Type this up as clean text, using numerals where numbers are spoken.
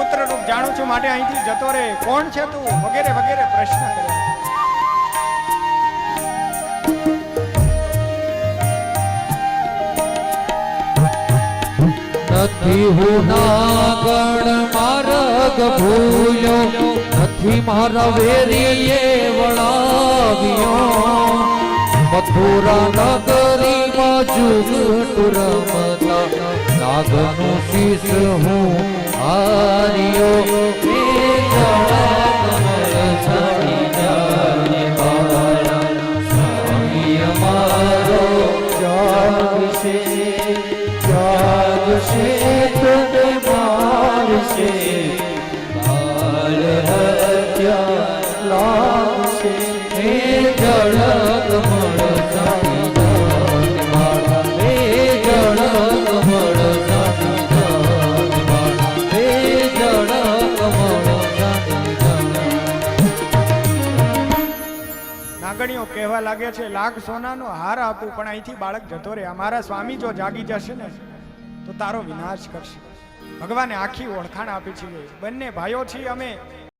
પુત્ર રૂપ જાણું છું માટે અહીંથી જતો રહે, કોણ છે તું વગેરે વગેરે પ્રશ્ન કર્યા. નથી હું નાગણ માર્ગ ભૂલ્યો, નથી મારા વેરીએ વળાવ્યો. મથુરા નગરીમાં જુગટ રમતા નાગનું શીશ હું હાર્યો. નાગણીઓ કહેવા લાગે છે, લાખ સોનાનો હાર આપું પણ અહીંથી બાળક જતો રહે. અમારા સ્વામી જો જાગી જશે ને તો તારો વિનાશ કરશે. ભગવાને આખી ઓળખાણ આપી છે. બંને ભાઈઓ છીએ અમે,